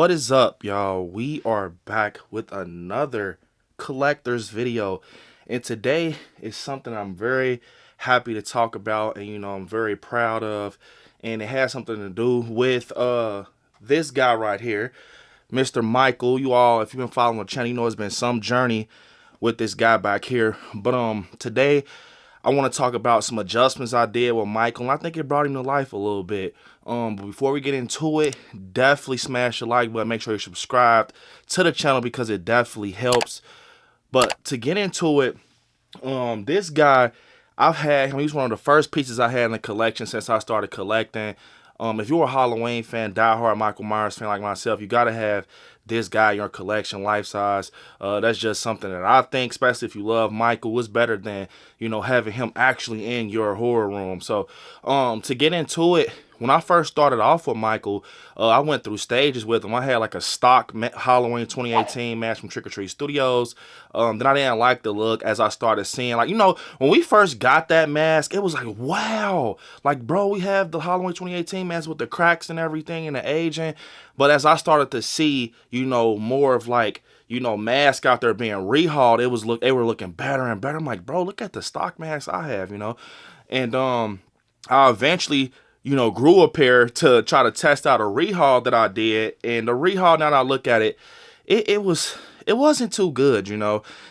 What is up, y'all? We are back with another collector's video, and today is something I'm very happy to talk about, and I'm very proud of, and it has something to do with this guy right here, Mr. Michael. You all, if you've been following the channel, you know it's been some journey with this guy back here. But today I want to talk about some adjustments I did with Michael, and I think it brought him to life a little bit. But before we get into it, definitely smash the like button. Make sure you're subscribed to the channel because it definitely helps. But to get into it, this guy, I've had him. He's one of the first pieces I had in the collection since I started collecting. If you're a Halloween fan, diehard Michael Myers fan like myself, you gotta have this guy in your collection, life size. That's just something that I think, especially if you love Michael, is better than having him actually in your horror room. So to get into it, when I first started off with Michael, I went through stages with him. I had like a stock Halloween 2018 mask from Trick or Treat Studios. Then I didn't like the look as I started seeing, like, when we first got that mask, it was like, wow, like, bro, we have the Halloween 2018 mask with the cracks and everything and the aging. But as I started to see, more of like, masks out there being rehauled, they were looking better and better. I'm like, bro, look at the stock masks I have, and I eventually grew a pair to try to test out a rehaul that I did. And the rehaul, now that I look at it, it wasn't too good,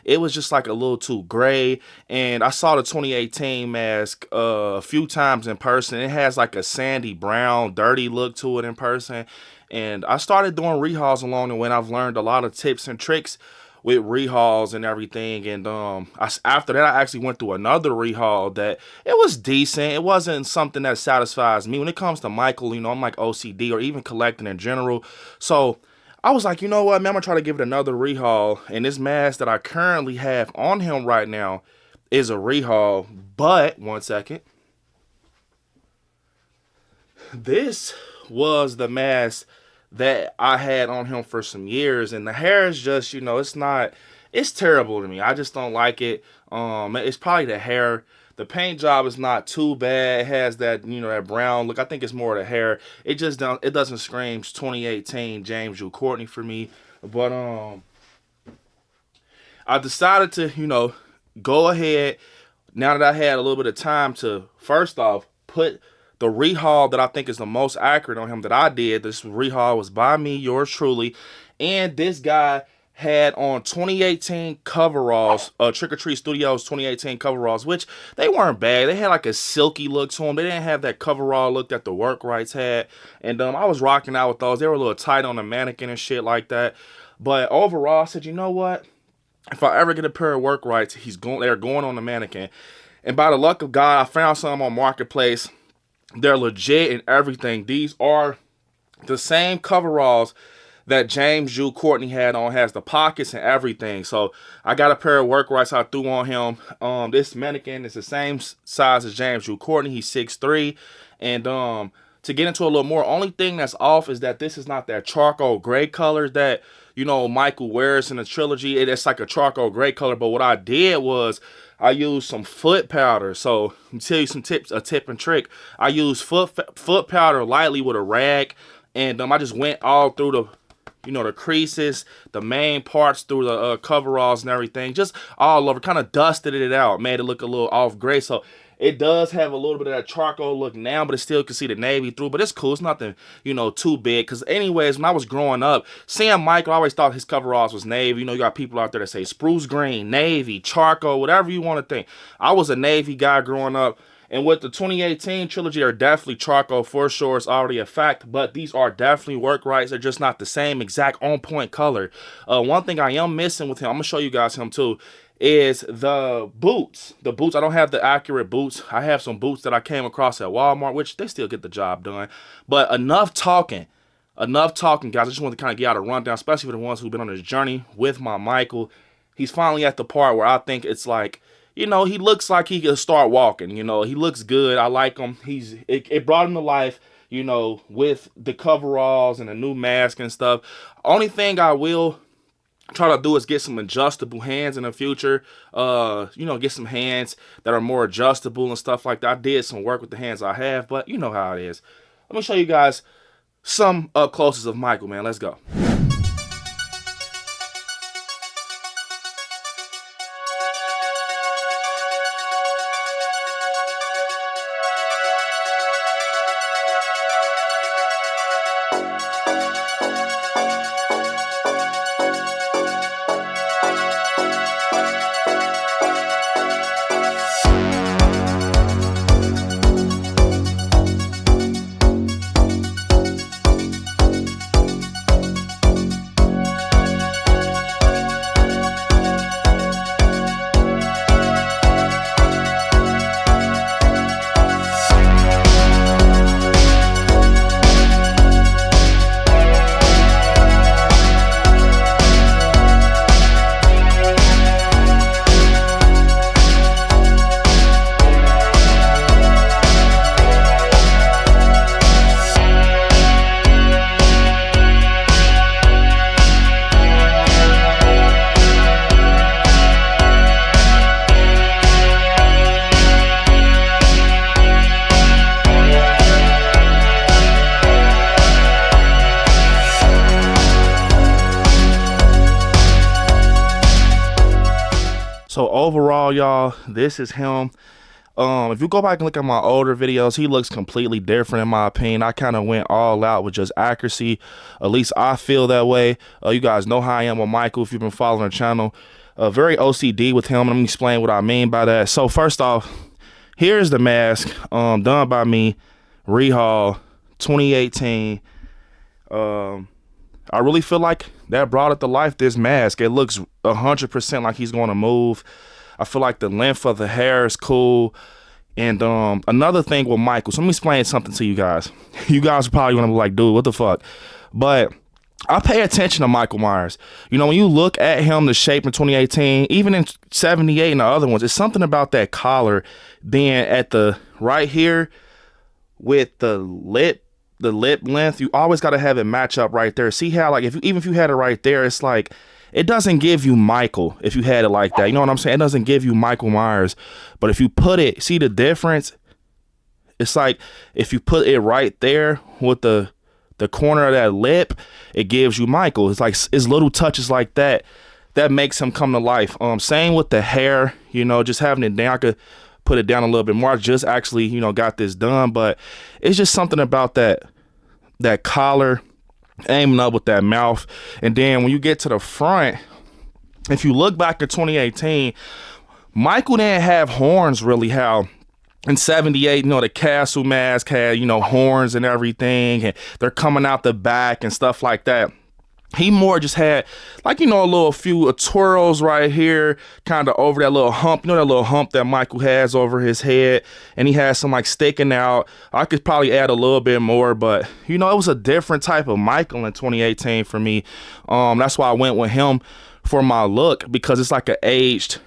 It was just like a little too gray. And I saw the 2018 mask a few times in person. It has like a sandy brown, dirty look to it in person. And I started doing rehauls along the way, and I've learned a lot of tips and tricks with rehauls and everything. And after that, I actually went through another rehaul that it was decent. It wasn't something that satisfies me when it comes to Michael. I'm like OCD or even collecting in general. So I was like, you know what, man, I'm gonna try to give it another rehaul. And this mask that I currently have on him right now is a rehaul. But one second, this was the mask that I had on him for some years, and the hair is just, it's terrible to me. I just don't like it. It's probably the hair. The paint job is not too bad. It has that, that brown look. I think it's more the hair. It doesn't scream 2018 James Drew Courtney for me. But I decided to, go ahead, now that I had a little bit of time, to first off put the rehaul that I think is the most accurate on him that I did. This rehaul was by me, yours truly. And this guy had on 2018 coveralls, Trick or Treat Studios 2018 coveralls, which they weren't bad. They had like a silky look to them. They didn't have that coverall look that the work rights had. And I was rocking out with those. They were a little tight on the mannequin and shit like that. But overall, I said, you know what? If I ever get a pair of work rights, they're going on the mannequin. And by the luck of God, I found some on Marketplace. They're legit and everything. These are the same coveralls that James Drew Courtney had on, has the pockets and everything. So I got a pair of work rights I threw on him. This mannequin is the same size as James Drew Courtney. He's 6'3". And to get into a little more, only thing that's off is that this is not that charcoal gray color that Michael wears in the trilogy. It's like a charcoal gray color. But what I did was I used some foot powder. So let me tell you some tips, a tip and trick. I used foot powder lightly with a rag, and I just went all through the creases, the main parts, through the coveralls and everything, just all over, kind of dusted it out, made it look a little off gray. So it does have a little bit of that charcoal look now, but it still can see the navy through. But it's cool. It's nothing, too big. Because anyways, when I was growing up, seeing Michael, I always thought his coveralls was navy. You got people out there that say spruce green, navy, charcoal, whatever you want to think. I was a navy guy growing up. And with the 2018 trilogy, they're definitely charcoal for sure. It's already a fact. But these are definitely work rights. They're just not the same exact on-point color. One thing I am missing with him, I'm going to show you guys him too, is the boots. The boots, I don't have the accurate boots. I have some boots that I came across at Walmart, which they still get the job done. But enough talking, guys. I just want to kind of get out a rundown, especially for the ones who've been on this journey with my Michael. He's finally at the part where I think it's like, he looks like he can start walking. He looks good. I like him. It brought him to life, with the coveralls and the new mask and stuff. Only thing I will try to do is get some adjustable hands in the future. Get some hands that are more adjustable and stuff like that. I did some work with the hands I have, but you know how it is. Let me show you guys some up closes of Michael, man. Let's go. So overall, y'all, this is him. If you go back and look at my older videos, he looks completely different in my opinion. I kind of went all out with just accuracy. At least I feel that way. You guys know how I am with Michael if you've been following the channel. Very OCD with him. Let me explain what I mean by that. So first off, here's the mask done by me, rehaul 2018. I really feel like that brought it to life, this mask. It looks 100% like he's going to move. I feel like the length of the hair is cool. And another thing with Michael, so let me explain something to you guys. You guys are probably going to be like, dude, what the fuck? But I pay attention to Michael Myers. You know, when you look at him, the shape in 2018, even in 78 and the other ones, it's something about that collar being at the right here with the lip length. You always got to have it match up right there. See how, like, even if you had it right there, it's like it doesn't give you Michael if you had it like that. You know what I'm saying? It doesn't give you Michael Myers. But if you put it, see the difference? It's like if you put it right there with the corner of that lip, it gives you Michael. It's like it's little touches like that that makes him come to life. Same with the hair, you know, just having it down. I could put it down a little bit more. I just actually, you know, got this done, but it's just something about that collar aiming up with that mouth. And then when you get to the front, if you look back at 2018, Michael didn't have horns really how in 78, you know, the castle mask had, you know, horns and everything, and they're coming out the back and stuff like that. He more just had, like, you know, a little few twirls right here, kind of over that little hump. You know, that little hump that Michael has over his head, and he has some like sticking out. I could probably add a little bit more, but you know, it was a different type of Michael in 2018 for me. That's why I went with him for my look, because it's like an aged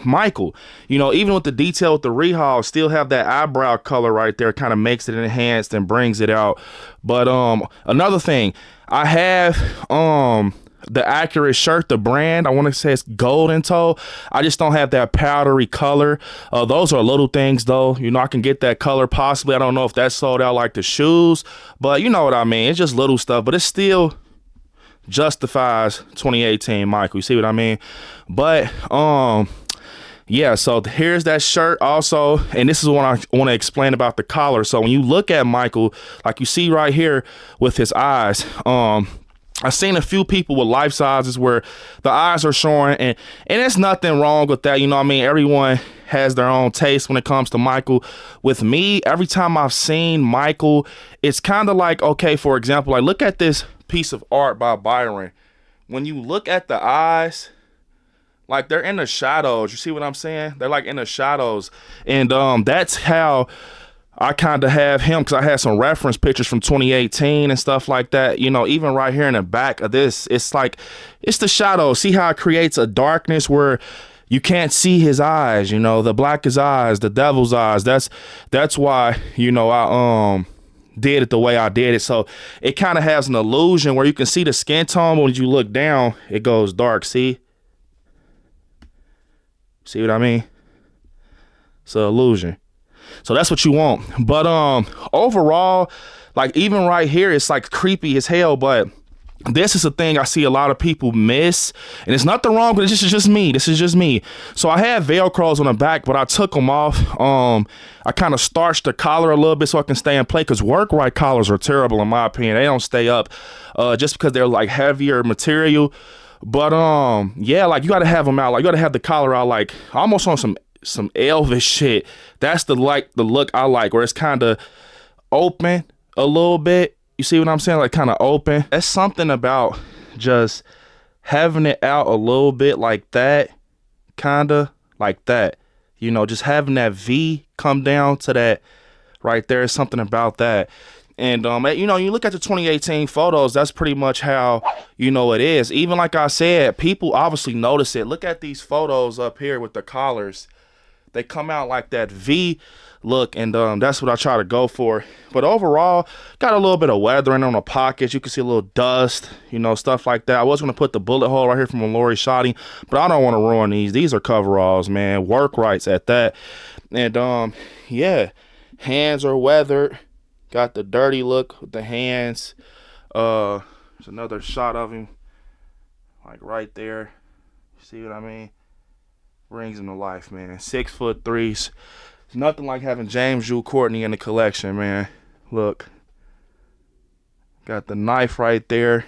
Michael. You know, even with the detail with the rehaul, still have that eyebrow color right there, kind of makes it enhanced and brings it out. But another thing, I have the accurate shirt, the brand, I want to say it's Golden Toe. I just don't have that powdery color. Those are little things though. You know, I can get that color possibly. I don't know if that's sold out like the shoes, but you know what I mean. It's just little stuff, but it still justifies 2018 Michael. You see what I mean? But yeah, so here's that shirt also, and this is what I want to explain about the collar. So when you look at Michael, like you see right here with his eyes, I've seen a few people with life sizes where the eyes are showing, and there's nothing wrong with that. You know what I mean? Everyone has their own taste when it comes to Michael. With me, every time I've seen Michael, it's kind of like, okay, for example, like look at this piece of art by Byron. When you look at the eyes, like they're in the shadows. You see what I'm saying? They're like in the shadows. And that's how I kind of have him, because I had some reference pictures from 2018 and stuff like that. You know, even right here in the back of this, it's like, it's the shadows. See how it creates a darkness where you can't see his eyes, you know, the blackest eyes, the devil's eyes. That's why, you know, I did it the way I did it. So it kind of has an illusion where you can see the skin tone, but when you look down, it goes dark. See what I mean? It's an illusion. So that's what you want. But overall, Like even right here, it's like creepy as hell, but this is a thing I see a lot of people miss, and it's nothing wrong with it. This is just me. This is just me. So I had Velcros on the back, but I took them off. I kind of starched the collar a little bit so I can stay in play, because work right collars are terrible in my opinion. They don't stay up just because they're like heavier material. But yeah, like you gotta have them out. Like you gotta have the collar out, like almost on some Elvis shit. That's the look I like, where it's kind of open a little bit. You see what I'm saying? Like kind of open. That's something about just having it out a little bit like that, kind of like that. You know, just having that V come down to that right there is something about that. And you know, you look at the 2018 photos, that's pretty much how, you know, it is. Even like I said, people obviously notice it. Look at these photos up here with the collars. They come out like that V look, and that's what I try to go for. But overall, got a little bit of weathering on the pockets. You can see a little dust, you know, stuff like that. I was gonna put the bullet hole right here from a Lori Shoddy, but I don't want to ruin these. These are coveralls, man. Work rights at that. And yeah, hands are weathered. Got the dirty look with the hands. There's another shot of him, like right there. See what I mean? Brings him to life, man. 6'3". It's nothing like having James Jules Courtney in the collection, man. Look. Got the knife right there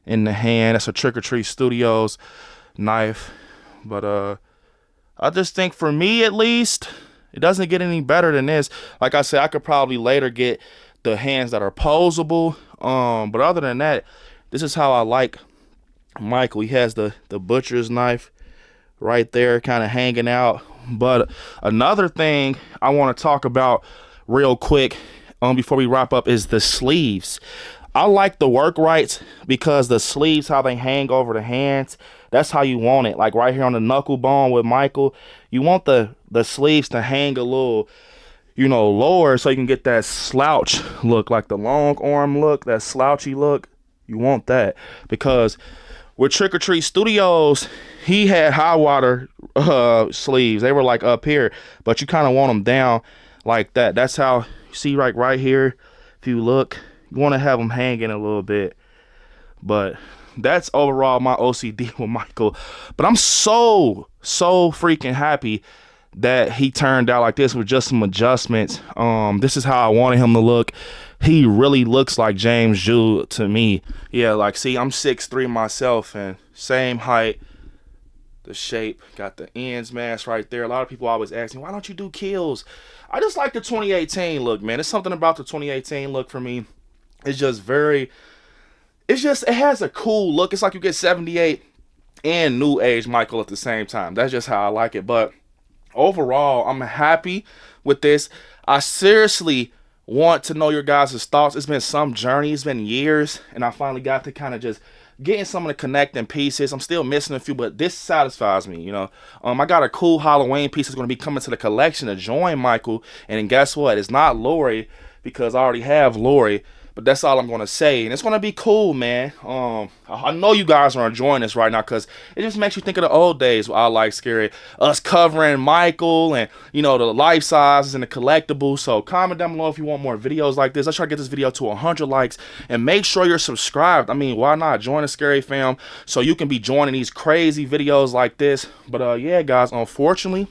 in the hand. That's a Trick or Treat Studios knife. But I just think, for me at least, it doesn't get any better than this. Like I said, I could probably later get the hands that are posable. But other than that, this is how I like Michael. He has the butcher's knife right there kind of hanging out. But another thing I want to talk about real quick before we wrap up is the sleeves. I like the work rights because the sleeves, how they hang over the hands, that's how you want it. Like right here on the knuckle bone with Michael, you want the sleeves to hang a little, you know, lower, so you can get that slouch look, like the long arm look, that slouchy look. You want that, because with Trick or Treat Studios, he had high water sleeves. They were like up here, but you kind of want them down like that. That's how you see right here. If you look, you want to have them hanging a little bit. But that's overall my OCD with Michael. But I'm so freaking happy that he turned out like this with just some adjustments. This is how I wanted him to look. He really looks like James Jules to me. Yeah, like, see, I'm 6'3" myself, and same height. The shape, got the ends mask right there. A lot of people always ask me, why don't you do kills? I just like the 2018 look, man. It's something about the 2018 look for me. It's just very, it has a cool look. It's like you get 78 and new age Michael at the same time. That's just how I like it. But overall, I'm happy with this. I seriously want to know your guys' thoughts. It's been some journey. It's been years, and I finally got to kind of just getting some of the connecting pieces. I'm still missing a few, but this satisfies me, you know. I got a cool Halloween piece that's going to be coming to the collection to join Michael, and guess what? It's not Lori, because I already have Lori. But that's all I'm going to say. And it's going to be cool, man. I know you guys are enjoying this right now, because it just makes you think of the old days with I Like Scary. Us covering Michael and, you know, the life sizes and the collectibles. So comment down below if you want more videos like this. Let's try to get this video to 100 likes. And make sure you're subscribed. I mean, why not? Join the Scary fam so you can be joining these crazy videos like this. But yeah, guys, unfortunately,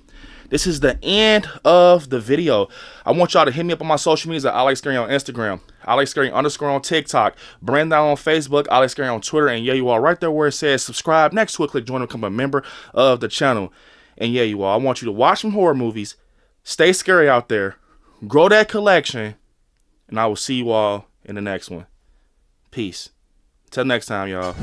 this is the end of the video. I want y'all to hit me up on my social medias at ILIKESCARY on Instagram, ILIKESCARY _ on TikTok, Brandon on Facebook, ILIKESCARY on Twitter, and yeah, you all, right there where it says subscribe. Next to it, click join to become a member of the channel. And yeah, you all, I want you to watch some horror movies, stay scary out there, grow that collection, and I will see you all in the next one. Peace. Till next time, y'all.